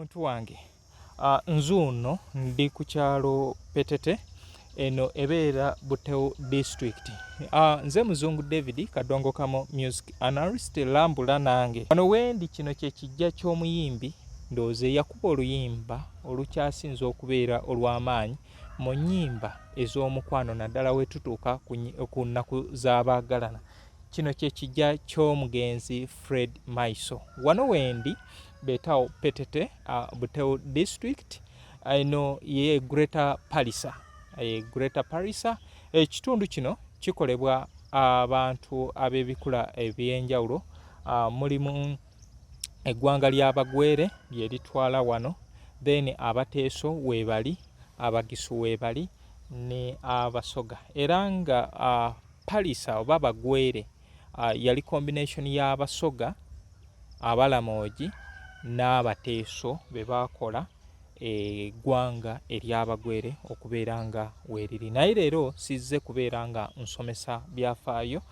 muntu wange nzuuno ndi ku kyalo Petete eno ebeera Buteo district. Nze Muzungu David Kadongo Kamo music analyst lambula nange wano wendi kino kye kijja ky'omuyimbi ndooze yakuba oluyimba olukyasinza okubeera olw'amaanyi mu nnyimba ez'omukwano naddala we tutuuka ku nnaku z'abaagalana. Kino kye kijja ky'omugenzi Fred Maiso. Wano wendi beetawo Petete Buteo district eno ye Greater Parisa. Greater Parisa ekitundu kino kikolebwa abantu ab'ebikula eby'enjawulo. Mulimu eggwanga ly'Abagwere lye litwala wano, then Abateeso weebali, Abagisu weebali ne Abasoga. Era nga Parisa oba Abagwere yali combination y'Abasoga, Abalamogi n'Abateeso be baakola eggwanga ery'Abagwere okubeera nga weeriri. Naye leero sizze kubeera nga nsomesa byafaayo.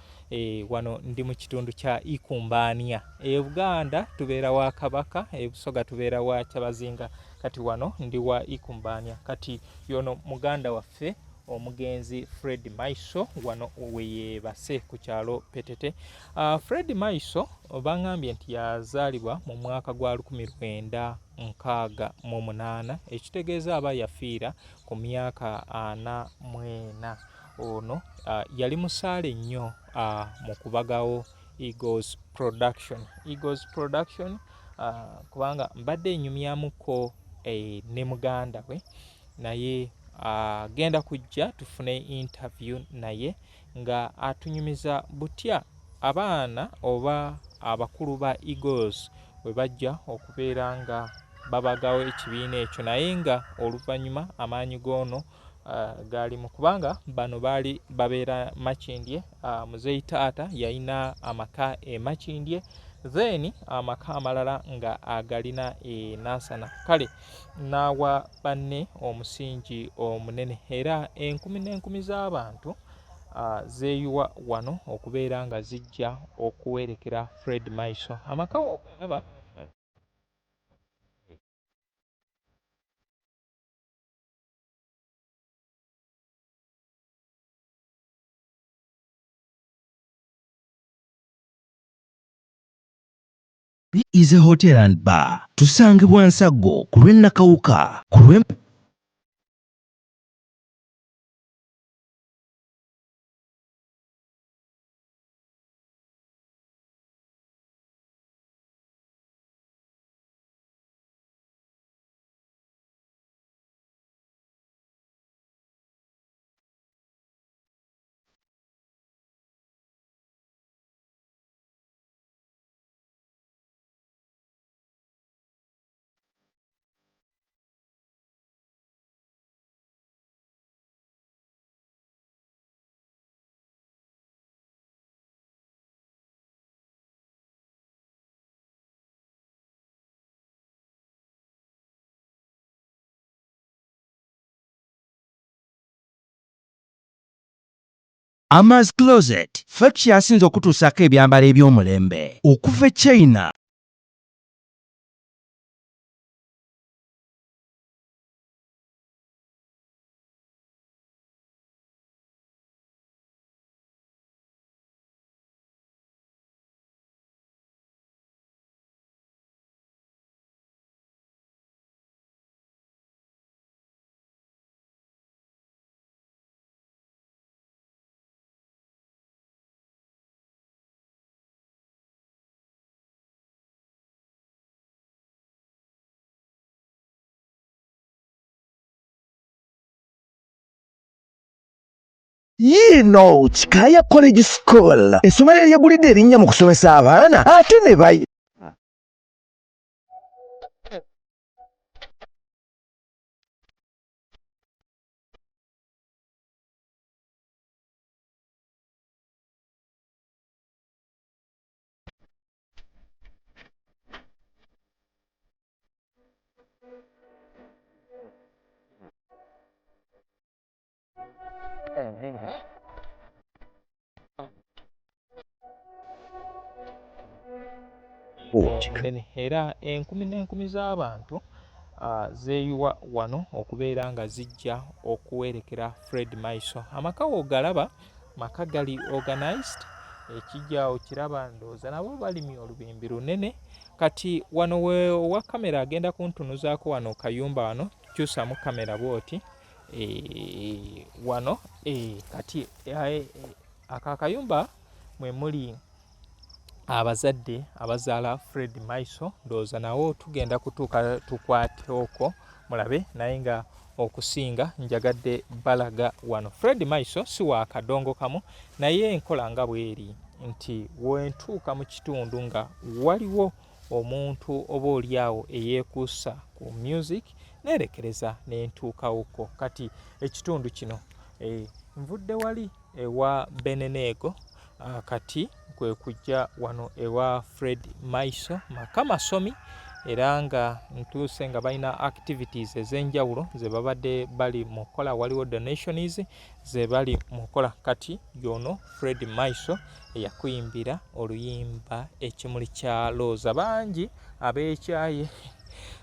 Wano ndi mu kitundu kya Ikumbania. Buganda tubeera wa Kabaka, Busoga tubeera wa Kyabazinga. Kati wano ndi wa Ikumbania. Kati yono muganda waffe omugenzi Fred Maiso wano weyeebase ku kyalo Petete. Fred Maiso bangambye nti yazaalibwa mu mwaka gwa 1968, ekitegeeza aba yafiira ku myaka 44. Ono yali musaale nnyo mu kubagawo Eagles Production kubanga mbadde enyumyamuko ne muganda we, naye agenda kujja tufune interview naye nga atunyumiza butya abaana oba abakulu ba Eagles bwe bajja okubeera nga babagawo ekibiina ekyo, naye nga oluvannyuma amaanyi g'ono gaali mu kubanga bano baali babeera Makindye. Muzeeyi taata yalina amaka e Makindye, then amaka amalala nga agalina e Nansana. Kale n'awa banne omusingi omunene era enkumi n'enkumi z'abantu zeeyuwa wano okubeera nga zijja okuwerekera Fred Maiso. Amaka okulaba is a hotel and bar. Tusangibwa Nsago ku lw'Ennakawuka ku lw'e Ama's Closet, ffe yasinze okutuusako ebyambalo eby'omulembe okuva e China. Yino Chikaya College School essomero lyagulidde erinnya mu kusomesa abaana ate ne bayi munene era enkumi n'enkumi z'abantu zeeyiwa wano okubeera nga zijja okuwerekera Fred Maiso. Amaka wogalaba maka gali organized, ekijja okiraba ndowooza nabo balimye olubimbi lunene. Kati wano wa kamera agenda kuntunuzaako wano kayumba wano, kyusamu kamera bwoti wano kati akakayumba mwe muli abazadde abazaala Fred Maiso. Ndowooza nawo tugenda kutuuka tukwate okwo mulabe, naye nga okusinga njagadde balaga wano. Fred Maiso si wa kadongo kamu, naye enkola nga bweri nti wentuuka mu kitundu nga waliwo omuntu oba oliawo eyeekuusa ku music nerekereza nentuukawoko. Kati ekitundu kino nvudde wali ewa Benenego, kati kwe kujja wano ewa Fred Maiso maka masomi, era nga ntuuse nga balina activities ez'enjawulo ze babadde bali mu kola. Waliwo donations ze bali mu kola. Kati yono Fred Maiso eyakuyimbira oluyimba ekimuli kya Looza. Bangi abeekyaye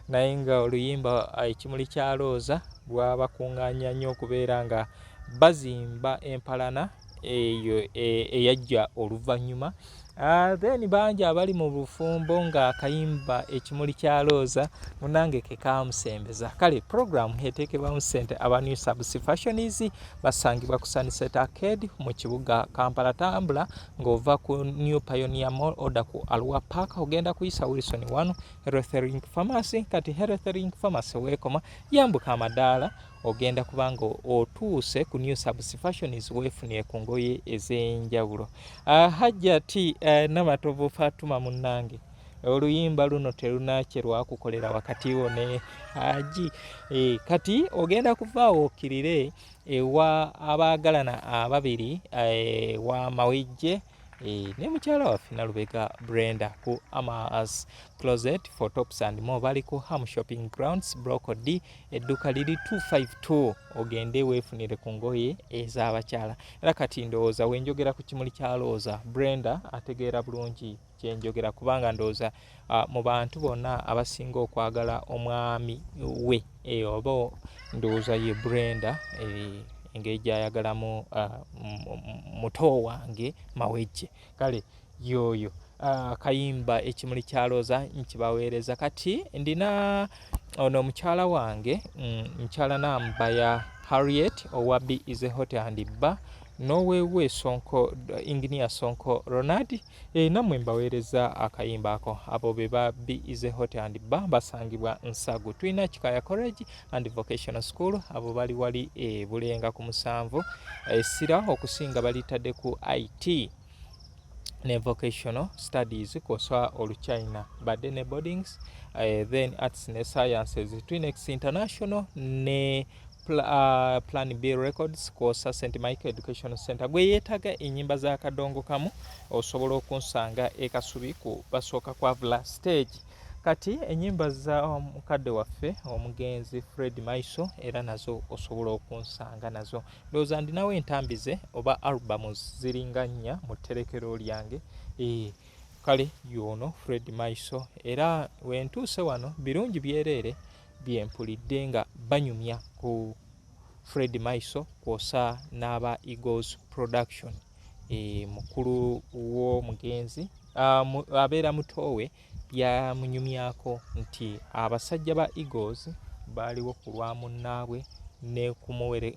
naye nga oluyimba ekimuli kya Looza lwabakuŋŋaanya nnyo okubeera nga bazimba empalana eyo eyajja oluvannyuma. Then bangi abali mu bufumbo nga akayimba ekimuli kya Looza munange ke kamusembeza. Kale program eteekebwamu ssente. Aba New Subs Fashions basangibwa ku Sunset Arcade mu kibuga Kampala. Tambula ng'ova ku New Pioneer Mall oda ku Alwa Park ogenda kuyisa Wilson 1 Health Link Pharmacy. Kati Health Link Pharmacy weekoma yambuka amadaala ogenda kubanga otuuse ku New Subs Fashions weefunire ku ngoye ez'enjawulo. Hajjati Namatovu Fatuma munnange, oluyimba luno terunakye lwakukolera wakati wo ne Haji. Kati ogenda kuvaawo okkirire ewa abaagalana ababiri wa Mawejje ne mukyala waffe Nalubega Brenda ku Amas Closet for Tops and More. Bali ku Ham Shopping Grounds Block D, edduka liri 252. Ogende weefunire ku ngoye ez'abakyala. Era kati ndowooza wenjogera ku kimuli kya Looza, Brenda ategeera bulungi kyenjogera, kubanga ndowooza mu bantu bonna abasinga okwagala omwami we oba ndowooza ye Brenda engeri gy'ayagalamu muto wange Mawejje. Kale yoyo kayimba ekimuli kya Looza nkibaweereza. Kati ndina ono mukyala wange, mukyala namba ya Harriet owa B is a Hotel and Bar, nowewe Sonko Engineer Sonko Ronald, namwe mbaweereza akayimba ako. Abo be ba B is a Hotel and Bar basangibwa Nsagu. Tulina Kikaya College and Vocational School, abo bali wali Bulenga ku 7 Essira, okusinga balitadde ku IT ne vocational studies kw'ossa oluchina badde ne boardings, then arts ne sciences. Twinex International ne Plan B Records kw'ossa St. Michael Educational Center. Gwe yeetaga ennyimba za kadongo kamu osobola okunsanga ekasubi ku basooka kwavula stage. Kati ennyimba za mukadde waffe omugenzi Fred Maiso era nazo osobola okunsanga nazo. Ndowooza ndinawo entambize oba albums ziringa 4 mu tterekero lyange. Kale yono Fred Maiso, era wentuuse wano birungi byereere byempulidde nga banyumya ku Fred Maiso kw'ossa n'aba Eagles Production. Mukulu w'omugenzi abeera mutoowe byamunyumyako nti abasajja ba Eagles baaliwo ku lwa munnaabwe ne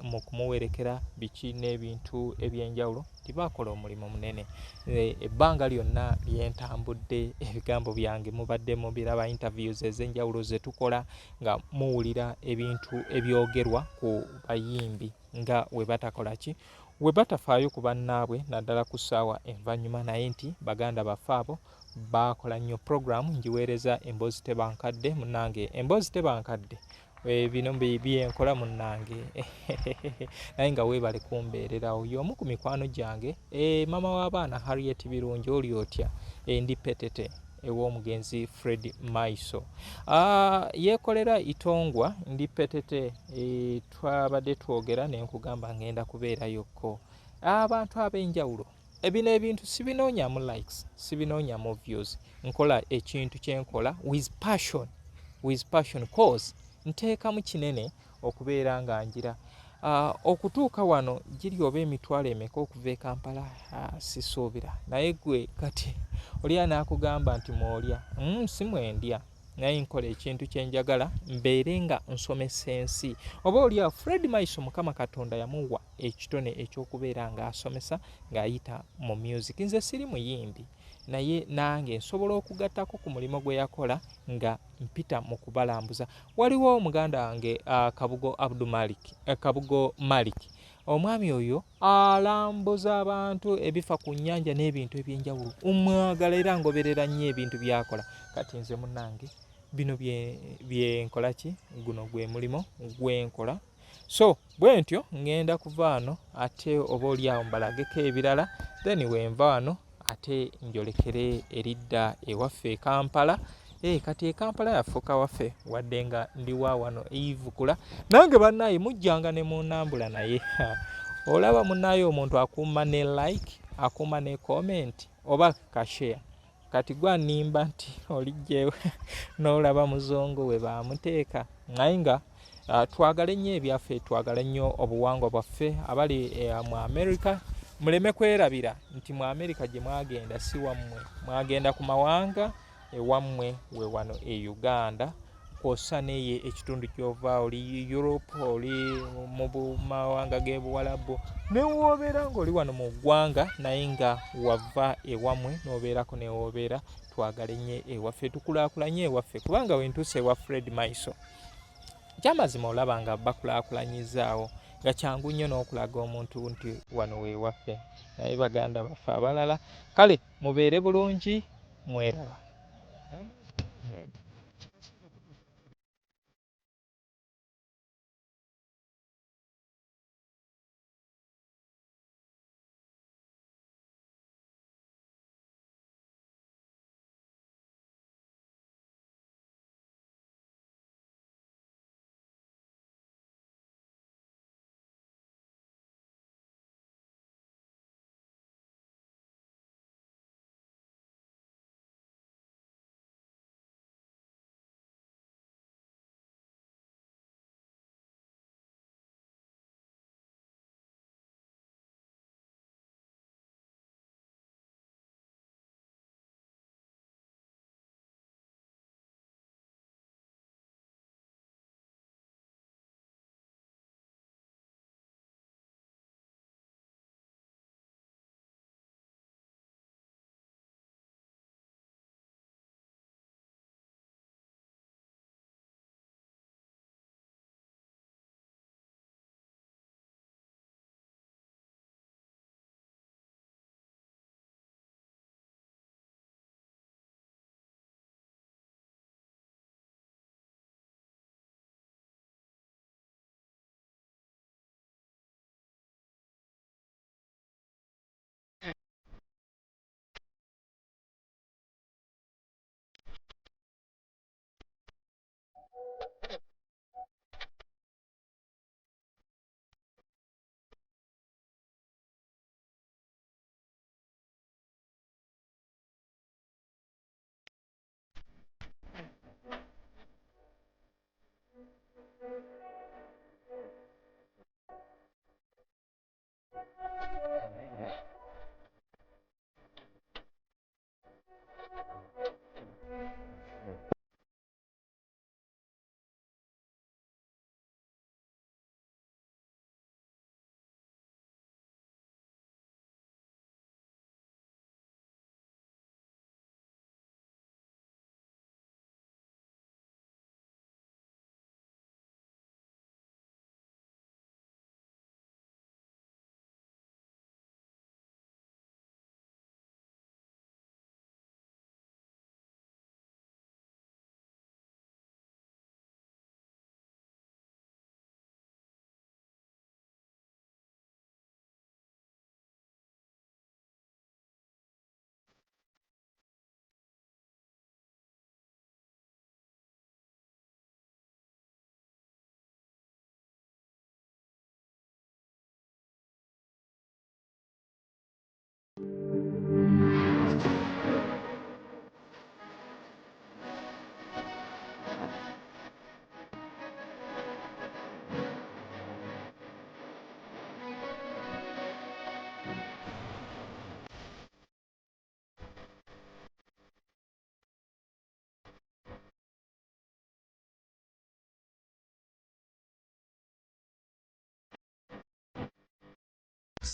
mu kumuwerekera biki n'ebintu eby'enjawulo, tibaakola omulimu munene. Ebbanga lyonna lyentambudde ebigambo byange mubadde mubiraba interviews ez'enjawulo ze tukola nga muwulira ebintu ebyogerwa ku bayimbi nga we batakola ki, we batafaayo ku bannaabwe naddala ku ssaawa envannyuma, naye nti baganda baffe abo bakola nnyo. Program njiweereza emboozi tebankadde munnange, emboozi tebankadde bino byenkola munnange naye nga weebale kumbeererawo. Y'omu ku mikwano gyange mama w'abaana Harriet Birungi, oli otya? Ndi Petete ew'omugenzi Fred Maiso. Yeekolera Itongwa, ndi Petete. Twabadde twogera ne nkugamba ngenda kubeerayokko. Abantu ab'enjawulo ebino ebintu sibinoonyamu likes, sibinoonyamu views. Nkola ekintu kyenkola with passion cause nteekamu kinene okubeera nga njira. Okutuuka wano giri oba emitwalo emeka okuva e Kampala sisuubira, naye gwe kati oli anaakugamba nti mwolya si mwendya, naye nkola ekintu kye njagala mbeere nga nsomesa ensi. Oba olyawo Fred Maiso Mukama Katonda yamuwa ekitone eky'okubeera ng'asomesa ng'ayita mu music. Nze siri muyimbi, naye nange nsobola okugattako ku mulimo gwe yakola nga mpita mu kubalambuza. Waliwo omuganda wange Kabugo Malik, omwami oyo alambuza abantu ebifa ku nnyanja n'ebintu eby'enjawulo. Omwagala era ngoberera nnyo ebintu by'akola. Kati nze munnange bino byenkola ki? Guno gwe mulimo gwenkola. So bwe ntyo ngenda kuva wano ate oba olyawo mbalageko ebirala, then wenva wano ate njolekere eridda ewaffe e Kampala. Kati e Kampala yafuuka waffe wadde nga ndiwa wano Ivukula. Nange bannaaye mujjanga ne munnambula naye. Olaba munnaaye omuntu akuuma ne like, akuuma ne comment oba kashare. Kati gwa nnimba nti olijjewe n'olaba muzongo we bamuteeka. Naye nga twagale nnyo ebyaffe, twagale nnyo obuwangwa bwaffe. Abali mu America muleme kwerabira nti mu America gye mwagenda si wammwe, mwagenda ku mawanga ewammwe we wano e Uganda, kw'ossa n'eye ekitundu ky'ova oli Europe, oli mu mawanga g'ebuwalabu, ne woobeera ng'oli wano mu ggwanga naye nga wava ewammwe n'obeerako ne woobeera. Twagale nnyo ewaffe, tukulaakulanye ewaffe, kubanga we ntuuse ewa Fred Maiso kyamazima olaba nga bakulaakulanyizaawo, nga kyangu nnyo n'okulaga omuntu nti wano weewaffe. Naye baganda baffe abalala, kale mubeere bulungi, mweraba.